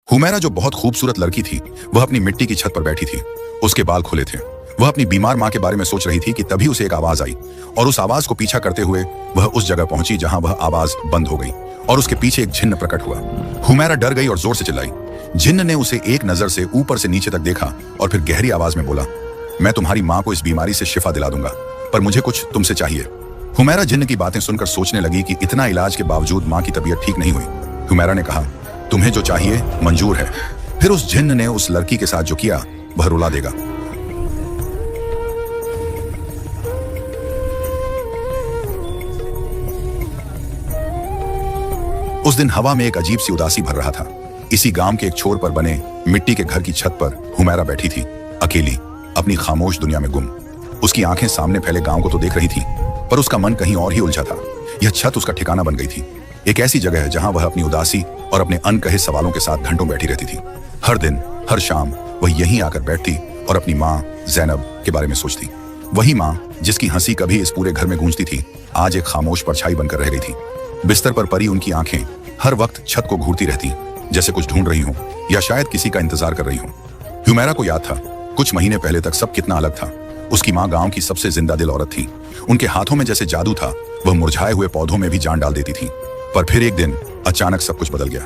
हुमैरा जो बहुत खूबसूरत लड़की थी, वह अपनी मिट्टी की छत पर बैठी थी। उसके बाल खुले थे। वह अपनी बीमार माँ के बारे में सोच रही थी कि तभी उसे एक आवाज आई और उस आवाज को पीछा करते हुए वह उस जगह पहुंची जहां वह आवाज बंद हो गई और उसके पीछे एक जिन्न प्रकट हुआ। हुमैरा डर गई और जोर से चिल्लाई। जिन्न ने उसे एक नजर से ऊपर से नीचे तक देखा और फिर गहरी आवाज में बोला, मैं तुम्हारी माँ को इस बीमारी से शिफा दिला दूंगा, पर मुझे कुछ तुमसे चाहिए। हुमैरा जिन्न की बातें सुनकर सोचने लगी कि इतना इलाज के बावजूद माँ की तबीयत ठीक नहीं हुई। हुमैरा ने कहा, तुम्हें जो चाहिए मंजूर है। फिर उस जिन्न ने उस लड़की के साथ जो किया वह रुला देगा। उस दिन हवा में एक अजीब सी उदासी भर रहा था। इसी गांव के एक छोर पर बने मिट्टी के घर की छत पर हुमैरा बैठी थी, अकेली, अपनी खामोश दुनिया में गुम। उसकी आंखें सामने फैले गांव को तो देख रही थी, पर उसका मन कहीं और ही उलझा था। यह छत उसका ठिकाना बन गई थी, एक ऐसी जगह है जहां वह अपनी उदासी और अपने अनकहे सवालों के साथ घंटों बैठी रहती थी। हर दिन, हर शाम वह यहीं आकर बैठती और अपनी माँ ज़ैनब के बारे में सोचती। वही माँ जिसकी हंसी कभी इस पूरे घर में गूंजती थी, आज एक खामोश परछाई बनकर रह गई थी। बिस्तर पर पड़ी उनकी आंखें हर वक्त छत को घूरती रहती, जैसे कुछ ढूंढ रही हो या शायद किसी का इंतजार कर रही हो। हुमैरा को याद था, कुछ महीने पहले तक सब कितना अलग था। उसकी माँ गांव की सबसे जिंदा दिल औरत थी। उनके हाथों में जैसे जादू था, वह मुरझाए हुए पौधों में भी जान डाल देती थी। पर फिर एक दिन अचानक सब कुछ बदल गया।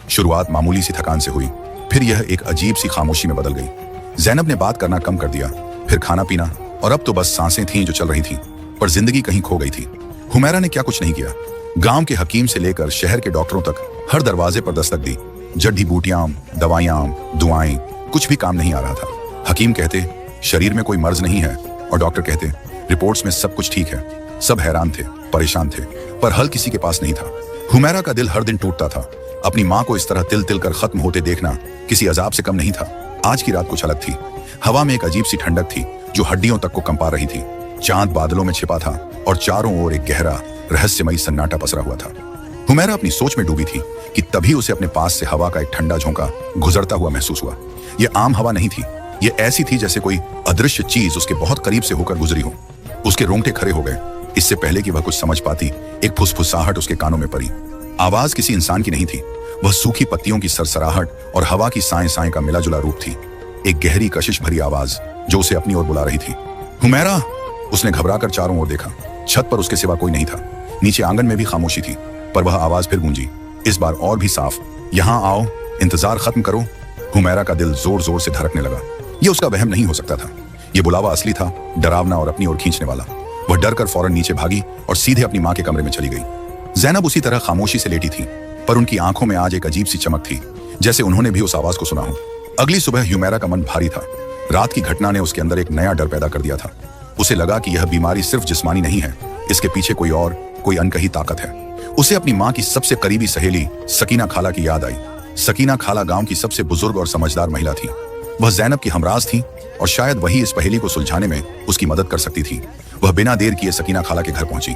शुरुआत मामूली सी थकान से हुई, फिर यह एक अजीब सी खामोशी में बदल गई। ज़ैनब ने बात करना कम कर दिया, फिर खाना पीना, और अब तो बस सांसें थीं जो चल रही थीं, पर जिंदगी कहीं खो गई थी। हुमैरा ने क्या कुछ नहीं किया। गांव के हकीम से लेकर शहर के डॉक्टरों तक हर दरवाजे पर दस्तक दी। जड़ी बूटियां, दवाइयां, दुआएं, कुछ भी काम नहीं आ रहा था। हकीम कहते शरीर में कोई मर्ज नहीं है, और डॉक्टर कहते रिपोर्ट्स में सब कुछ ठीक है। सब हैरान थे, परेशान थे, पर हल किसी के पास नहीं था। हुमैरा का दिल हर दिन टूटता था। अपनी माँ को इस तरह तिल तिल कर खत्म होते देखना किसी अजाब से कम नहीं था। आज की रात कुछ अलग थी। हवा में एक अजीब सी ठंडक थी जो हड्डियों तक को कंपा रही थी। चांद बादलों में छिपा था और चारों ओर एक गहरा रहस्यमयी सन्नाटा पसरा हुआ था। हुमैरा अपनी सोच में डूबी थी कि तभी उसे अपने पास से हवा का एक ठंडा झोंका गुजरता हुआ महसूस हुआ। यह आम हवा नहीं थी, यह ऐसी थी जैसे कोई अदृश्य चीज उसके बहुत करीब से होकर गुजरी हो। उसके रोंगटे खड़े हो गए। इससे पहले कि वह कुछ समझ पाती, एक फुसफुसाहट उसके कानों में पड़ी। आवाज किसी इंसान की नहीं थी, वह सूखी पत्तियों की सरसराहट और हवा की साएं साएं का मिला जुला रूप थी। एक गहरी कशिश भरी आवाज जो उसे अपनी ओर बुला रही थी। हुमैरा! उसने घबराकर चारों ओर देखा। छत पर उसके सिवा कोई नहीं था। नीचे आंगन में भी खामोशी थी, पर वह आवाज फिर गूंजी, इस बार और भी साफ। यहां आओ, इंतजार खत्म करो। हुमैरा का दिल जोर जोर से धड़कने लगा। यह उसका वहम नहीं हो सकता था। यह बुलावा असली था, डरावना और अपनी ओर खींचने वाला। वह डरकर फौरन नीचे भागी और सीधे अपनी माँ के कमरे में चली गई। ज़ैनब उसी तरह खामोशी से लेटी थी, पर उनकी आंखों में आज एक अजीब सी चमक थी, जैसे उन्होंने भी उस आवाज को सुना हो। अगली सुबह हुमैरा का मन भारी था। रात की घटना ने उसके अंदर एक नया डर पैदा कर दिया था। उसे लगा कि यह बीमारी सिर्फ जिस्मानी नहीं है, इसके पीछे कोई अनकही ताकत है। उसे अपनी माँ की सबसे करीबी सहेली सकीना खाला की याद आई। सकीना खाला गांव की सबसे बुजुर्ग और समझदार महिला थी। वह ज़ैनब की हमराज थी और शायद वही इस पहेली को सुलझाने में उसकी मदद कर सकती थी। वह बिना देर किए सकीना खाला के घर पहुंची।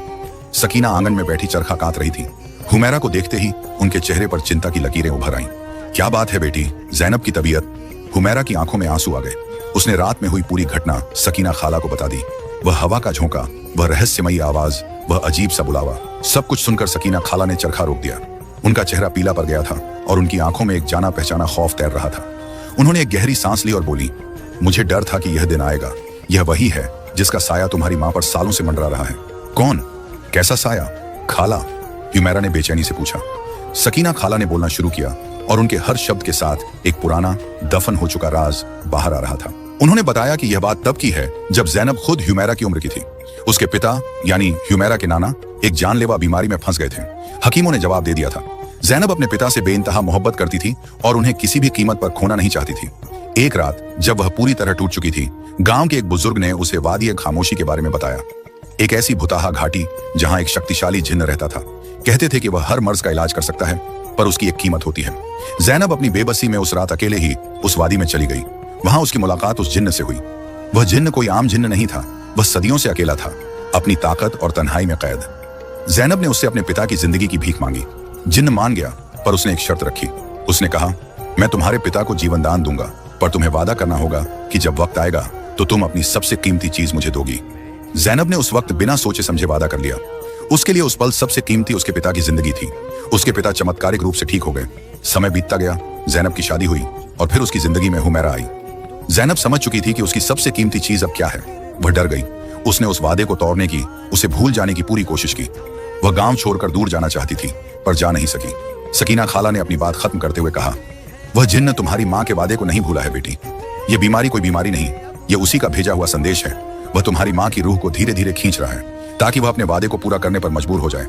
सकीना आंगन में बैठी चरखा काट रही थी। हुमैरा को देखते ही उनके चेहरे पर चिंता की लकीरें उभर आईं। क्या बात है बेटी, ज़ैनब की तबीयत? हुमैरा की आंखों में आंसू आ गए। उसने रात में हुई पूरी घटना सकीना खाला को बता दी। वह हवा का झोंका, वह रहस्यमयी आवाज, वह अजीब सा बुलावा, सब कुछ सुनकर सकीना खाला ने चरखा रोक दिया। उनका चेहरा पीला पड़ गया था और उनकी आंखों में एक जाना पहचाना खौफ तैर रहा था। उन्होंने एक गहरी सांस ली और बोली, मुझे डर था कि यह दिन आएगा। यह वही है जिसका साया तुम्हारी माँ पर सालों से मंडरा रहा है। कौन? कैसा साया? खाला, हुमैरा ने बेचैनी से पूछा। सकीना खाला ने बोलना शुरू किया और उनके हर शब्द के साथ एक पुराना दफन हो चुका राज बाहर आ रहा था। उन्होंने बताया कि यह बात तब की है जब ज़ैनब खुद हुमैरा की उम्र की थी। उसके पिता यानी हुमैरा के नाना एक जानलेवा बीमारी में फंस गए थे। हकीमों ने जवाब दे दिया था। ज़ैनब अपने पिता से बेइंतहा मोहब्बत करती थी और उन्हें किसी भी कीमत पर खोना नहीं चाहती थी। एक रात जब वह पूरी तरह टूट चुकी थी, गांव के एक बुजुर्ग ने उसे वादी खामोशी के बारे में बताया। एक ऐसी भुताहा घाटी जहां एक शक्तिशाली जिन्न रहता था। कहते थे कि वह हर मर्ज का इलाज कर सकता है, पर उसकी एक कीमत होती है। ज़ैनब अपनी बेबसी में उस रात अकेले ही उस वादी में चली गई। वहां उसकी मुलाकात उस जिन्न से हुई। वह जिन्न कोई आम जिन्न नहीं था, वह सदियों से अकेला था, अपनी ताकत और तन्हाई में कैद। ज़ैनब ने उससे अपने पिता की जिंदगी की भीख मांगी। जिन्न मान गया, पर उसने एक शर्त रखी। उसने कहा, मैं तुम्हारे पिता को जीवन दान दूंगा, पर तुम्हें वादा करना होगा कि जब वक्त आएगा तो तुम अपनी सबसे कीमती चीज मुझे दोगी। ज़ैनब ने उस वक्त बिना सोचे समझे वादा कर लिया। उसके लिए उस पल सबसे कीमती उसके पिता की जिंदगी थी। उसके पिता चमत्कारिक रूप से ठीक हो गए। समय बीतता गया, जैनब की शादी हुई और फिर उसकी जिंदगी में हुमैरा आई। जैनब समझ चुकी थी कि उसकी सबसे कीमती चीज अब क्या है। वह डर गई। उसने उस वादे को तोड़ने की, उसे भूल जाने की पूरी कोशिश की। वह गांव छोड़कर दूर जाना चाहती थी पर जा नहीं सकी। सकीना खाला ने अपनी बात खत्म करते हुए कहा, वह जिन्न तुम्हारी माँ के वादे को नहीं भूला है बेटी। यह बीमारी कोई बीमारी नहीं, यह उसी का भेजा हुआ संदेश है। वह तुम्हारी माँ की रूह को धीरे धीरे खींच रहा है ताकि वह अपने वादे को पूरा करने पर मजबूर हो जाए।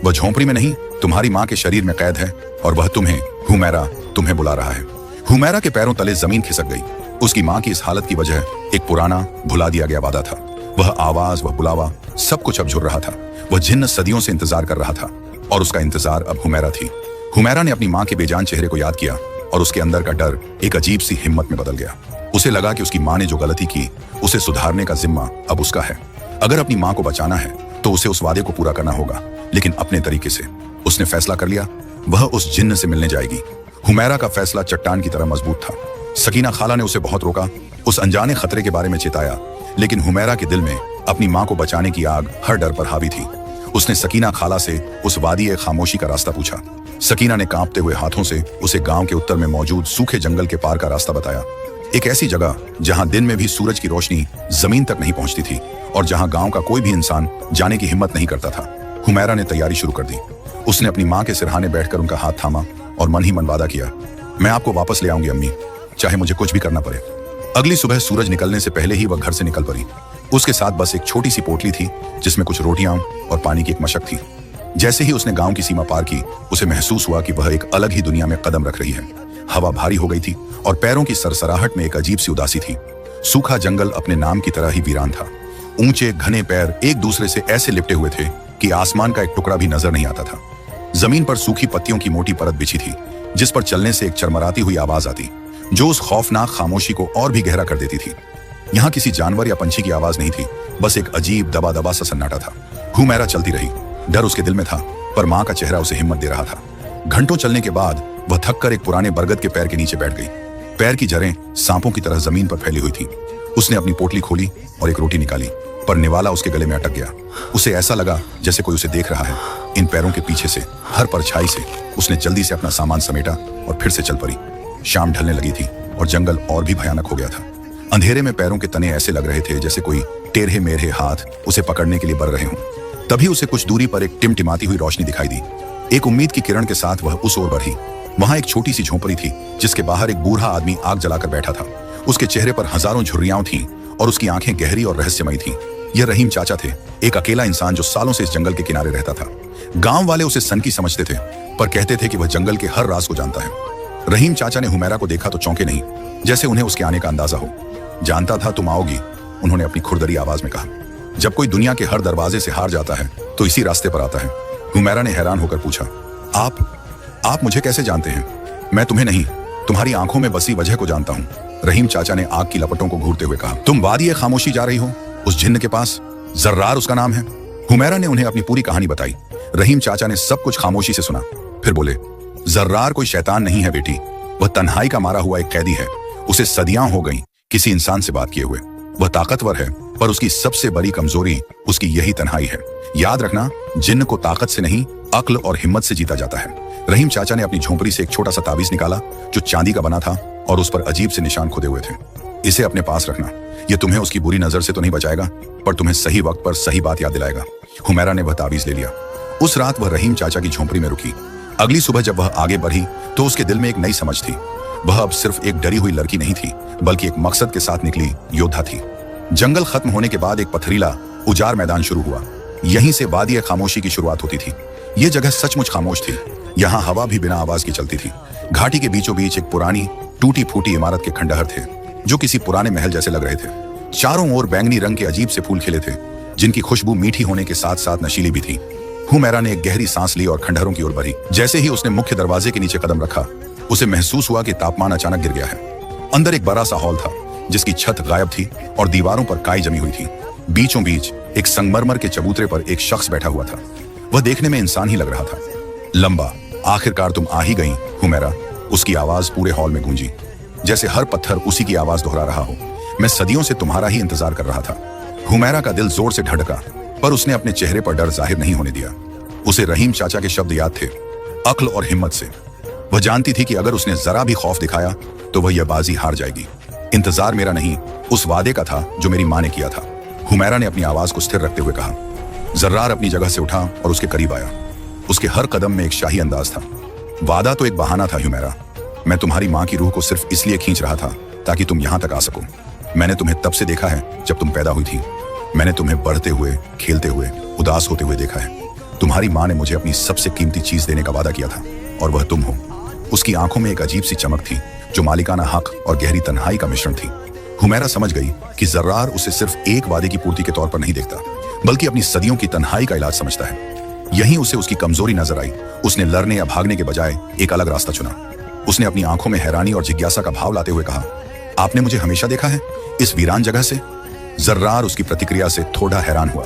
वह झोंपड़ी में नहीं, तुम्हारी माँ के शरीर में कैद है और वह तुम्हें, हुमैरा, तुम्हें बुला रहा है। हुमैरा के पैरों तले जमीन खिसक गई। उसकी माँ की इस हालत की वजह एक पुराना, भुला दिया गया वादा था। वह आवाज, वह बुलावा, सब कुछ अब झुर रहा था। वह जिन्न सदियों से इंतजार कर रहा था और उसका इंतजार अब हुमैरा थी। हुमैरा ने अपनी माँ के बेजान चेहरे को याद किया और उसके अंदर का डर एक अजीब सी हिम्मत में बदल गया। उसे लगा कि उसकी माँ ने जो गलती की, उसे सुधारने का जिम्मा अब उसका है। अगर अपनी माँ को बचाना है तो उसे उस वादे को पूरा करना होगा, लेकिन अपने तरीके से। उसने फैसला कर लिया, वह उस जिन्न से मिलने जाएगी। हुमैरा का फैसला चट्टान की तरह मजबूत था। सकीना खाला ने उसे बहुत रोका, उस अनजाने खतरे के बारे में चेताया, लेकिन हुमैरा के दिल में अपनी माँ को बचाने की आग हर डर पर हावी थी। उसने सकीना खाला से उस वादी खामोशी का रास्ता पूछा। सकीना ने कांपते हुए हाथों से उसे गांव के उत्तर में मौजूद सूखे जंगल के पार का रास्ता बताया। एक ऐसी जगह जहां दिन में भी सूरज की रोशनी जमीन तक नहीं पहुंचती थी और जहां गांव का कोई भी इंसान जाने की हिम्मत नहीं करता था। हुमैरा ने तैयारी शुरू कर दी। उसने अपनी माँ के सिरहाने बैठकर उनका हाथ थामा और मन ही मन वादा किया, मैं आपको वापस ले आऊंगी अम्मी, चाहे मुझे कुछ भी करना पड़े। अगली सुबह सूरज निकलने से पहले ही वह घर से निकल पड़ी। उसके साथ बस एक छोटी सी पोटली थी जिसमें कुछ रोटियां और पानी की एक मशक थी। जैसे ही उसने गांव की सीमा पार की, उसे महसूस हुआ कि वह एक अलग ही दुनिया में कदम रख रही है। हवा भारी हो गई थी और पैरों की सरसराहट में एक अजीब सी उदासी थी। सूखा जंगल अपने नाम की तरह ही वीरान था। ऊंचे घने पैर एक दूसरे से ऐसे लिपटे हुए थे कि आसमान का एक टुकड़ा भी नजर नहीं आता था। जमीन पर सूखी पत्तियों की मोटी परत बिछी थी जिस पर चलने से एक चरमराती हुई आवाज आती जो उस खौफनाक खामोशी को और भी गहरा कर देती थी। यहाँ किसी जानवर या पंछी की आवाज नहीं थी, बस एक अजीब दबा दबा सा सन्नाटा था। हुमैरा चलती रही। डर उसके दिल में था पर माँ का चेहरा उसे हिम्मत दे रहा था। घंटों चलने के बाद वह थककर एक पुराने बरगद के पैर के नीचे बैठ गई। पैर की जड़ें सांपों की तरह जमीन पर फैली हुई थी। उसने अपनी पोटली खोली और एक रोटी निकाली, पर निवाला उसके गले में अटक गया। उसे ऐसा लगा जैसे कोई उसे देख रहा है। इन पैरों के पीछे से, हर परछाई से उसने जल्दी से अपना सामान समेटा और फिर से चल पड़ी। शाम ढलने लगी थी और जंगल और भी भयानक हो गया था। अंधेरे में पैरों के तने ऐसे लग रहे थे जैसे कोई टेढ़े मेढ़े हाथ उसे पकड़ने के लिए बढ़ रहे हों। तभी उसे कुछ दूरी पर एक टिमटिमाती हुई रोशनी दिखाई दी। एक उम्मीद की किरण के साथ वह उस ओर बढ़ी। वहां एक छोटी सी झोंपड़ी थी जिसके बाहर एक बूढ़ा आदमी आग जलाकर बैठा था। उसके चेहरे पर हजारों झुर्रियां थीं और उसकी आंखें गहरी और रहस्यमयी थीं। यह रहीम चाचा थे, एक अकेला इंसान जो सालों से इस जंगल के किनारे रहता था। गांव वाले उसे सनकी समझते थे पर कहते थे कि वह जंगल के हर राज को जानता है। रहीम चाचा ने हुमैरा को देखा तो चौंके नहीं, जैसे उन्हें उसके आने का अंदाजा हो। जानता था तुम आओगी, उन्होंने अपनी खुरदरी आवाज में कहा। जब कोई दुनिया के हर दरवाजे से हार जाता है तो इसी रास्ते पर आता है। हुमैरा ने हैरान होकर पूछा, आप मुझे कैसे जानते हैं? मैं तुम्हें नहीं, तुम्हारी आंखों में बसी वजह को जानता हूँ। रहीम चाचा ने आग की लपटों को घूरते हुए कहा, तुम वादी खामोशी जा रही हो, उस जिन्न के पास, जर्रार उसका नाम है। हुमैरा ने उन्हें अपनी पूरी कहानी बताई। रहीम चाचा ने सब कुछ खामोशी से सुना, फिर बोले, जर्रार कोई शैतान नहीं है बेटी, वह तन्हाई का मारा हुआ एक कैदी है। उसे सदियां हो गईं किसी इंसान से बात किए हुए। वह ताकतवर है पर उसकी सबसे बड़ी कमजोरी उसकी यही तन्हाई है। याद रखना, जिन्न को ताकत से नहीं, अक्ल और हिम्मत से जीता जाता है। रहीम चाचा ने अपनी झोंपड़ी से एक छोटा सा ताबीज निकाला जो चांदी का बना था और उस पर अजीब से निशान खुदे हुए थे। इसे अपने पास रखना, यह तुम्हें उसकी बुरी नजर से तो नहीं बचाएगा पर तुम्हें सही वक्त पर सही बात याद दिलाएगा। हुमैरा ने वह ताबीज ले लिया। उस रात वह रहीम चाचा की झोंपड़ी में रुकी। अगली सुबह जब वह आगे बढ़ी तो उसके दिल में एक नई समझ थी। वह अब सिर्फ एक डरी हुई लड़की नहीं थी बल्कि एक मकसद के साथ निकली योद्धा थी। जंगल खत्म होने के बाद एक पथरीला उजाड़ मैदान शुरू हुआ। यहीं से वादी खामोशी की शुरुआत होती थी। यह जगह सचमुच खामोश थी। यहाँ हवा भी बिना आवाज की चलती थी। घाटी के बीचों बीच एक पुरानी टूटी फूटी इमारत के खंडहर थे जो किसी पुराने महल जैसे लग रहे थे। चारों ओर बैंगनी रंग के अजीब से फूल खिले थे जिनकी खुशबू मीठी होने के साथ साथ नशीली भी थी। हुमैरा ने एक गहरी सांस ली और खंडहरों की ओर बढ़ी। जैसे ही उसने मुख्य दरवाजे के नीचे कदम रखा, उसे महसूस हुआ कि तापमान अचानक गिर गया है। अंदर एक बड़ा सा हॉल था जिसकी छत गायब थी और दीवारों पर काई जमी हुई थी। बीचों बीच एक संगमरमर के चबूतरे पर एक शख्स बैठा हुआ था। वह देखने में इंसान ही लग रहा था। लंबा, आखिरकार तुम आ ही गई हुमैरा, उसकी आवाज पूरे हॉल में गूंजी, जैसे हर पत्थर उसी की आवाज दोहरा रहा हो। मैं सदियों से तुम्हारा ही इंतजार कर रहा था। हुमैरा का दिल जोर से धड़का पर उसने अपने चेहरे पर डर जाहिर नहीं होने दिया। उसे रहीम चाचा के शब्द याद थे, अक्ल और हिम्मत से। वह जानती थी कि अगर उसने जरा भी खौफ दिखाया तो वह यह बाजी हार जाएगी। इंतजार मेरा नहीं, उस वादे का था जो मेरी माँ ने किया था, हुमैरा ने अपनी आवाज को स्थिर रखते हुए कहा। जर्रार अपनी जगह से उठा और उसके करीब आया। उसके हर कदम में एक शाही अंदाज था। वादा तो एक बहाना था हुमैरा। मैं तुम्हारी माँ की रूह को सिर्फ इसलिए खींच रहा था ताकि तुम यहां तक आ सको। मैंने तुम्हें तब से देखा है जब तुम पैदा हुई थी। मैंने तुम्हें बढ़ते हुए, खेलते हुए, उदास होते हुए देखा है। तुम्हारी माँ ने मुझे अपनी सबसे कीमती चीज देने का वादा किया था और वह तुम हो। उसकी आंखों में एक अजीब सी चमक थी जो मालिकाना हक और गहरी तन्हाई का मिश्रण थी। हुमैरा समझ गई कि जर्रार उसे सिर्फ एक वादे की पूर्ति के तौर पर नहीं देखता, बल्कि अपनी सदियों की तन्हाई का इलाज समझता है। यहीं उसे उसकी कमजोरी नजर आई। उसने लड़ने या भागने के बजाय एक अलग रास्ता चुना। उसने अपनी आंखों में हैरानी और जिज्ञासा का भाव लाते हुए कहा, आपने मुझे हमेशा देखा है इस वीरान जगह से? जर्रार उसकी प्रतिक्रिया से थोड़ा हैरान हुआ।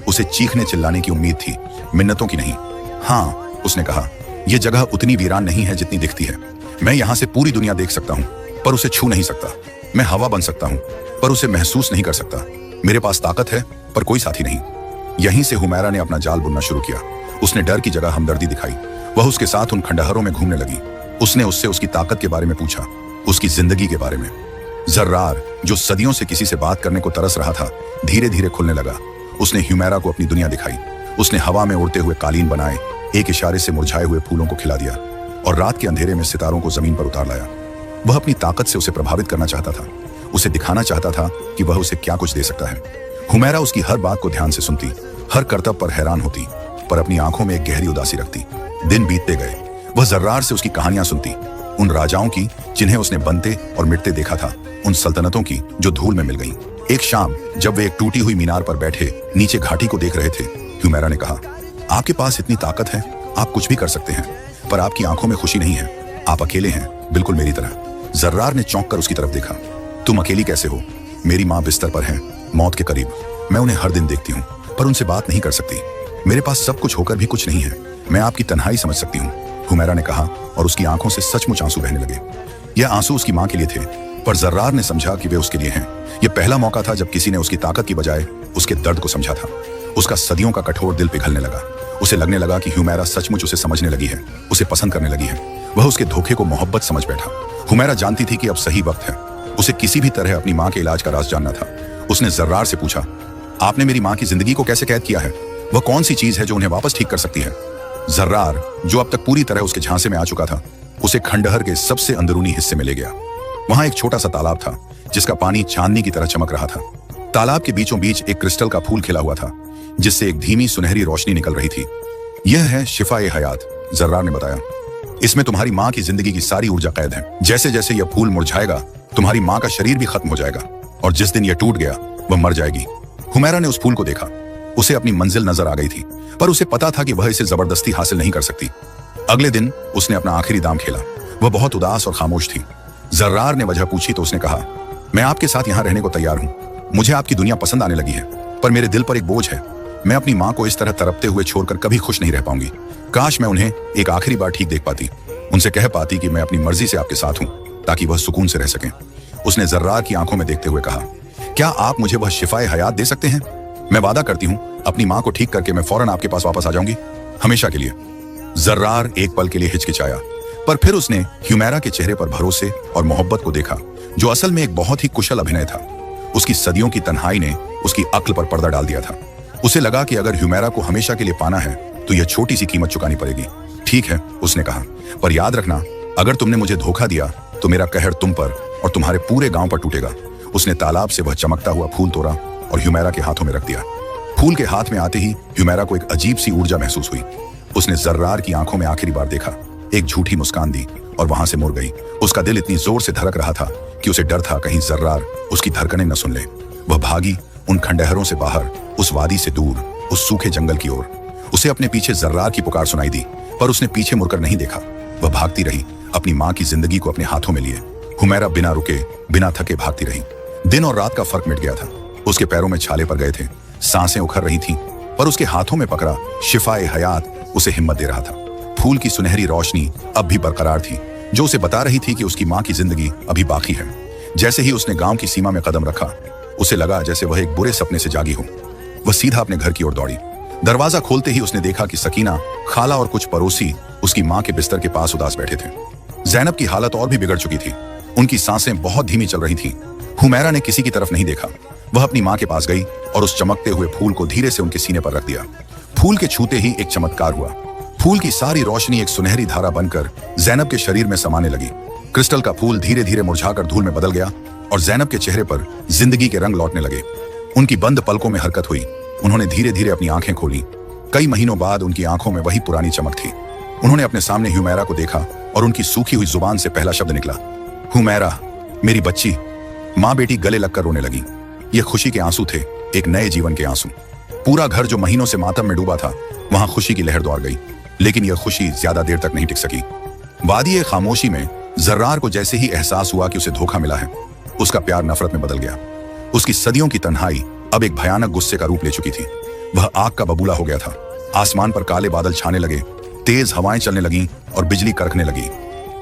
उसे चीखने चिल्लाने की उम्मीद थी, मिन्नतों की नहीं। हाँ, उसने कहा, यह जगह उतनी वीरान नहीं है जितनी दिखती है। मैं यहां से पूरी दुनिया देख सकता हूं पर उसे छू नहीं सकता। मैं हवा बन सकता हूं पर उसे महसूस नहीं कर सकता। मेरे पास ताकत है पर कोई साथी नहीं। यहीं से हुमैरा ने अपना जाल बुनना शुरू किया। उसने डर की जगह हमदर्दी दिखाई। वह उसके साथ उन खंडहरों में घूमने लगी। उसने उससे उसकी ताकत के बारे में पूछा, उसकी जिंदगी के बारे में। जर्रार, जो सदियों से किसी से बात करने को तरस रहा था, धीरे धीरे खुलने लगा। उसने हुमैरा को अपनी दुनिया दिखाई। उसने हवा में उड़ते हुए कालीन बनाए, एक इशारे से मुरझाए हुए फूलों को खिला दिया और रात के अंधेरे में सितारों को जमीन पर उतार लाया। वह अपनी ताकत से उसे प्रभावित करना चाहता था। उसे दिखाना चाहता था कि वह उसे क्या कुछ दे सकता है। हुमैरा उसकी हर बात को ध्यान से सुनती, हर करतब पर हैरान होती, पर अपनी आंखों में एक गहरी उदासी रखती। दिन बीतते गए। वह जर्रार से उसकी कहानियां सुनती, उन राजाओं की जिन्हें उसने बनते और मिटते देखा था, उन सल्तनतों की जो धूल में मिल गईं। एक शाम जब वे एक टूटी हुई मीनार पर बैठे नीचे घाटी को देख रहे थे, हुमैरा ने कहा, आपके पास इतनी ताकत है, आप कुछ भी कर सकते हैं, पर आपकी आंखों में खुशी नहीं है। आप अकेले हैं, बिल्कुल मेरी तरह। जर्रार ने चौंक कर उसकी तरफ देखा। तुम अकेली कैसे हो? मेरी माँ बिस्तर पर है, मौत के करीब। मैं उन्हें हर दिन देखती हूँ पर उनसे बात नहीं कर सकती। मेरे पास सब कुछ होकर भी कुछ नहीं है। मैं आपकी तन्हाई समझ सकती हूँ, हुमैरा ने कहा और उसकी आंखों से सचमुच आंसू बहने लगे। यह आंसू उसकी माँ के लिए थे, पर जर्रार ने समझा कि वे उसके लिए हैं। यह पहला मौका था जब किसी ने उसकी ताकत की बजाय उसके दर्द को समझा था। उसका सदियों का कठोर दिल पिघलने लगा। उसे लगने लगा कि हुमैरा सचमुच उसे समझने लगी है, उसे पसंद करने लगी है। वह उसके धोखे को मोहब्बत समझ बैठा। हुमैरा जानती थी कि अब सही वक्त है। उसे किसी भी तरह अपनी माँ के इलाज का राज जानना था। उसने जर्रार से पूछा, आपने मेरी माँ की जिंदगी को कैसे कैद किया है? वह कौन सी चीज है जो उन्हें वापस ठीक कर सकती है? जर्रार, जो अब तक पूरी तरह उसके झांसे में आ चुका था, उसे खंडहर के सबसे अंदरूनी हिस्से में ले गया। वहां एक छोटा सा तालाब था जिसका पानी चांदनी की तरह चमक रहा था। तालाब के बीचों बीच एक क्रिस्टल का फूल खिला हुआ था जिससे एक धीमी सुनहरी रोशनी निकल रही थी। यह है शिफाए हयात, जर्रार ने बताया। इसमें तुम्हारी माँ की जिंदगी की सारी ऊर्जा कैद है। जैसे जैसे यह फूल मुरझाएगा, तुम्हारी माँ का शरीर भी खत्म हो जाएगा और जिस दिन यह टूट गया, वह मर जाएगी। हुमैरा ने उस फूल को देखा। उसे अपनी मंजिल नजर आ गई थी, पर उसे पता था कि वह इसे जबरदस्ती हासिल नहीं कर सकती। अगले दिन उसने अपना आखिरी दाम खेला। वह बहुत उदास और खामोश थी। जर्रार ने वजह पूछी तो उसने कहा, मैं आपके साथ यहाँ रहने को तैयार हूँ। मुझे आपकी दुनिया पसंद आने लगी है, पर मेरे दिल पर एक बोझ है। मैं अपनी माँ को इस तरह तड़पते हुए छोड़कर कभी खुश नहीं रह पाऊंगी। काश मैं उन्हें एक आखिरी बार ठीक देख पाती, उनसे कह पाती कि मैं अपनी मर्जी से आपके साथ हूँ, ताकि वह सुकून से रह सकें। उसने जर्रार की आंखों में देखते हुए कहा, क्या आप मुझे वह शिफाए हयात दे सकते हैं? मैं वादा करती हूँ अपनी माँ को ठीक करके मैं फौरन आपके पास वापस आ जाऊंगी, हमेशा के लिए। जर्रार एक पल के लिए हिचकिचाया, पर फिर उसने हुमैरा के चेहरे पर भरोसे और मोहब्बत को देखा, जो असल में एक बहुत ही कुशल अभिनय था। उसकी सदियों की तन्हाई ने उसकी अक्ल पर पर्दा डाल दिया था। उसे लगा कि अगर हुमैरा को हमेशा के लिए पाना है तो यह छोटी सी कीमत चुकानी पड़ेगी। ठीक है, उसने कहा, पर याद रखना, अगर तुमने मुझे धोखा दिया तो मेरा कहर तुम पर और तुम्हारे पूरे गांव पर टूटेगा। उसने तालाब से वह चमकता हुआ फूल तोड़ा और हुमैरा के हाथों में रख दिया। फूल के हाथ में आते ही हुमैरा को एक अजीब सी ऊर्जा महसूस हुई। उसने जर्रार की आंखों में आखिरी बार देखा, एक झूठी मुस्कान दी और वहां से मुड़ गई। उसका दिल इतनी जोर से धड़क रहा था कि उसे डर था कहीं जर्रार उसकी धड़कनें न सुन ले। वह भागी उन खंडहरों से बाहर, उस वादी से दूर, उस सूखे जंगल की ओर। उसे अपने पीछे जर्रार की पुकार सुनाई दी, पर उसने पीछे मुड़कर नहीं देखा। वह भागती रही, अपनी माँ की जिंदगी को अपने हाथों में लिए। हुमैरा बिना रुके, बिना थके भागती रही। दिन और रात का फर्क मिट गया था। उसके पैरों में छाले पड़ गए थे, सांसें उखड़ रही थीं, पर उसके हाथों में पकड़ा शिफाए हयात उसे हिम्मत दे रहा था। फूल की सुनहरी रोशनी अब भी बरकरार थी, जो उसे बता रही थी कि उसकी माँ की जिंदगी अभी बाकी है। जैसे ही उसने गांव की सीमा में कदम रखा, उसे लगा जैसे वह एक बुरे सपने से जागी हो। वह सीधा अपने घर की ओर दौड़ी। दरवाजा खोलते ही उसने देखा कि सकीना, खाला और कुछ पड़ोसी उसकी मां के बिस्तर के पास उदास बैठे थे। जैनब की हालत और भी बिगड़ चुकी थी। उनकी सांसें बहुत धीमी चल रही थीं। हुमैरा ने किसी की तरफ नहीं देखा। वह अपनी मां के पास गई और उस चमकते हुए फूल को धीरे से उनके सीने पर रख दिया। फूल के छूते ही एक चमत्कार हुआ। फूल की सारी रोशनी एक सुनहरी धारा बनकर जैनब के शरीर में समाने लगी। क्रिस्टल का फूल धीरे धीरे मुरझाकर धूल में बदल गया और जैनब के चेहरे पर जिंदगी के रंग लौटने लगे। उनकी बंद पलकों में हरकत हुई। उन्होंने धीरे धीरे अपनी आंखें खोली। कई महीनों बाद उनकी आंखों में वही पुरानी चमक थी। उन्होंने अपने सामने हुमैरा को देखा और उनकी सूखी हुई जुबान से पहला शब्द निकला, हुमैरा, मेरी बच्ची। माँ बेटी गले लगकर रोने लगी। ये खुशी के आंसू थे, एक नए जीवन के आंसू। पूरा घर जो महीनों से मातम में डूबा था, वहां खुशी की लहर दौड़ गई। लेकिन यह खुशी ज्यादा देर तक नहीं टिक सकी। वादी खामोशी में जर्रार को जैसे ही एहसास हुआ कि उसे धोखा मिला है, उसका प्यार नफरत में बदल गया। उसकी सदियों की तन्हाई अब एक भयानक गुस्से का रूप ले चुकी थी। वह आग का बबूला हो गया था। आसमान पर काले बादल छाने लगे, तेज हवाएं चलने लगीं और बिजली कड़कने लगी।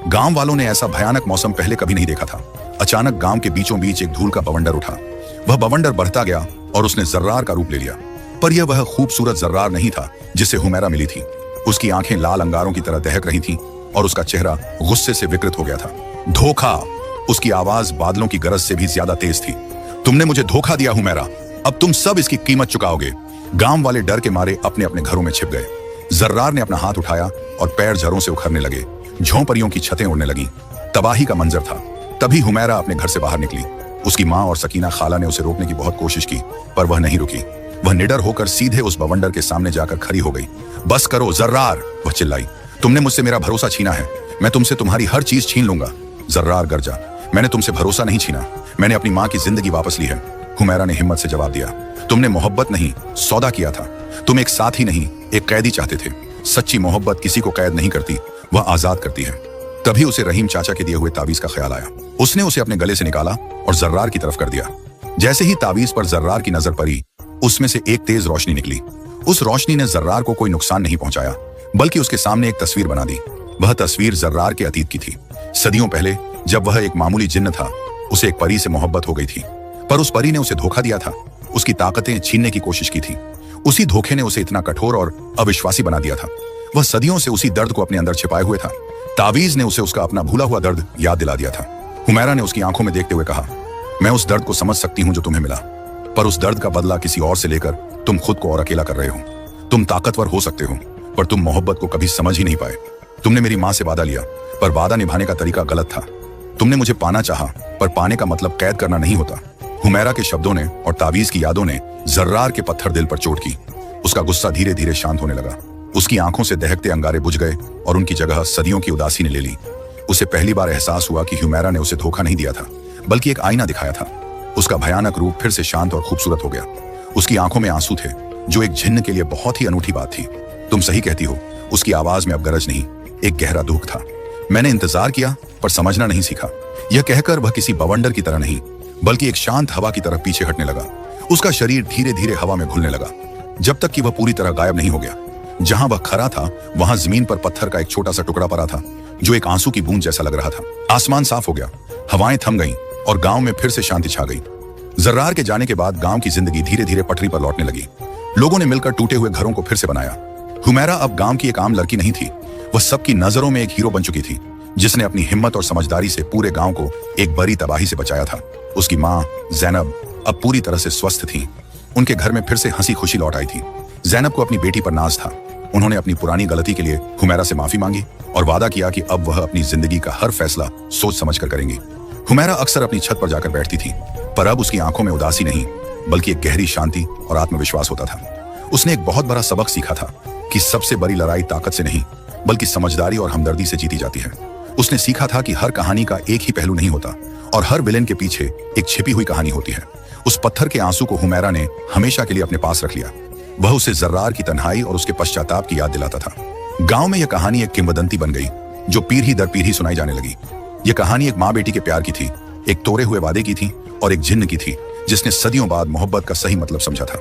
गांव वालों ने ऐसा भयानक मौसम पहले कभी नहीं देखा था। अचानक गांव के बीचों बीच एक धूल का बवंडर उठा। वह बवंडर बढ़ता गया और उसने जर्रार का रूप ले लिया। पर यह वह खूबसूरत जर्रार नहीं था जिससे हुमैरा मिली थी। उसकी आंखें लाल अंगारों की तरह दहक रही थीं और उसका चेहरा गुस्से से विकृत हो गया था। धोखा! उसकी आवाज बादलों की गरज से भी ज्यादा तेज थी। तुमने मुझे धोखा दिया हुमैरा, अब तुम सब इसकी कीमत चुकाओगे। गांव वाले डर के मारे अपने अपने घरों में छिप गए। जर्रार ने अपना हाथ उठाया और पैर जड़ों से उखड़ने लगे। झोंपड़ियों की छतें उड़ने लगी। तबाही का मंजर था। तभी हुमैरा अपने घर से बाहर निकली। उसकी मां और सकीना खाला ने उसे रोकने की बहुत कोशिश की, पर वह नहीं रुकी। वह निडर होकर सीधे उस बवंडर के सामने जाकर खड़ी हो गई। बस करो जर्रार, वह चिल्लाई। तुमने मुझसे मेरा भरोसा छीना है। मैं तुमसे तुम्हारी हर चीज छीन लूंगा। जर्रार गरजा। मैंने तुमसे भरोसा नहीं छीना, मैंने अपनी मां की जिंदगी वापस ली है। हुमैरा ने हिम्मत से जवाब दिया। तुमने मोहब्बत नहीं, सौदा किया था। तुम एक साथी नहीं, एक कैदी चाहते थे। सच्ची मोहब्बत किसी को कैद नहीं करती, वह आजाद करती है। तभी उसे रहीम चाचा के दिए हुए ताबीज का ख्याल आया। उसने उसे अपने गले से निकाला और जर्रार की तरफ कर दिया। जैसे ही ताबीज पर जर्रार की नजर पड़ी, उसमें से एक तेज रोशनी निकली। उस रोशनी ने जर्रार को कोई नुकसान नहीं पहुंचाया, बल्कि उसके सामने एक तस्वीर बना दी। वह तस्वीर जर्रार के अतीत की थी। सदियों पहले जब वह एक मामूली जिन्न था, उसे एक परी से मोहब्बत हो गई थी। पर उस परी ने उसे धोखा दिया था, उसकी ताकतें छीनने की कोशिश की थी। उसी धोखे ने उसे इतना कठोर और अविश्वासी बना दिया था। वह सदियों से उसी दर्द को अपने अंदर छिपाए हुए था। तावीज ने उसे उसका अपना भूला हुआ दर्द याद दिला दिया था। हुमैरा ने उसकी आंखों में देखते हुए कहा, मैं उस दर्द को समझ सकती हूं जो तुम्हें मिला, पर उस दर्द का बदला किसी और से लेकर तुम खुद को और अकेला कर रहे हो। तुम ताकतवर हो सकते हो, पर तुम मोहब्बत को कभी समझ ही नहीं पाए। तुमने मेरी मां से वादा लिया, पर वादा निभाने का तरीका गलत था। तुमने मुझे पाना चाहा, पर पाने का मतलब कैद करना नहीं होता। हुमैरा के शब्दों ने और तावीज की यादों ने जर्रार के पत्थर दिल पर चोट की। उसका गुस्सा धीरे धीरे शांत होने लगा। उसकी आंखों से दहकते अंगारे बुझ गए और उनकी जगह सदियों की उदासी ने ले ली। उसे पहली बार एहसास हुआ कि हुमैरा ने उसे धोखा नहीं दिया था, बल्कि एक आईना दिखाया था। उसका भयानक रूप फिर से शांत और खूबसूरत हो गया। उसकी आंखों में आंसू थे, जो एक जिन्न के लिए बहुत ही अनूठी बात थी। तुम सही कहती हो, उसकी आवाज में अब गरज नहीं, एक गहरा दुख था। मैंने इंतजार किया, पर समझना नहीं सीखा। यह कहकर वह किसी बवंडर की तरह नहीं, बल्कि एक शांत हवा की तरफ पीछे हटने लगा। उसका शरीर धीरे धीरे हवा में घुलने लगा, जब तक कि वह पूरी तरह गायब नहीं हो गया। जहां वह खड़ा था, वहां जमीन पर पत्थर का एक छोटा सा टुकड़ा पड़ा था, जो एक आंसू की बूंद जैसा लग रहा था। आसमान साफ हो गया, हवाएं थम गईं और गांव में फिर से शांति छा गई। जर्रार के जाने के बाद गांव की जिंदगी धीरे धीरे पटरी पर लौटने लगी। लोगों ने मिलकर टूटे हुए घरों को फिर से बनाया। हुमैरा अब गांव की एक आम लड़की नहीं थी, वह सबकी नजरों में एक हीरो बन चुकी थी, जिसने अपनी हिम्मत और समझदारी से पूरे गांव को एक बड़ी तबाही से बचाया था। उसकी मां जैनब अब पूरी तरह से स्वस्थ थी। उनके घर में फिर से हंसी खुशी लौट आई थी। जैनब को अपनी बेटी पर नाज था। उन्होंने अपनी पुरानी गलती के लिए हुमैरा से माफी मांगी और वादा किया कि अब वह अपनी जिंदगी का हर फैसला सोच समझकर करेंगी। हुमैरा अक्सर अपनी छत पर जाकर बैठती थी, पर अब उसकी आंखों में उदासी नहीं, बल्कि एक गहरी शांति और आत्मविश्वास होता था। उसने एक बहुत बड़ा सबक सीखा था कि सबसे बड़ी लड़ाई ताकत से नहीं, बल्कि समझदारी और हमदर्दी से जीती जाती है। उसने सीखा था कि हर कहानी का एक ही पहलू नहीं होता और हर विलेन के पीछे एक छिपी हुई कहानी होती है। उस पत्थर के आंसू को हुमैरा ने हमेशा के लिए अपने पास रख लिया। वह उसे जर्रार की तन्हाई और उसके पश्चाताप की याद दिलाता था। गांव में यह कहानी एक किंवदंती बन गई, जो पीढ़ी दर पीढ़ी सुनाई जाने लगी। यह कहानी एक माँ बेटी के प्यार की थी, एक तोड़े हुए वादे की थी और एक जिन्न की थी, जिसने सदियों बाद मोहब्बत का सही मतलब समझा था।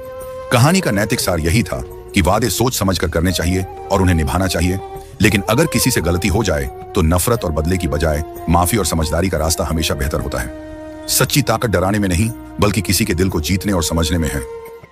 कहानी का नैतिक सार यही था कि वादे सोच समझकर करने चाहिए और उन्हें निभाना चाहिए, लेकिन अगर किसी से गलती हो जाए तो नफरत और बदले की बजाय माफी और समझदारी का रास्ता हमेशा बेहतर होता है। सच्ची ताकत डराने में नहीं, बल्कि किसी के दिल को जीतने और समझने में है।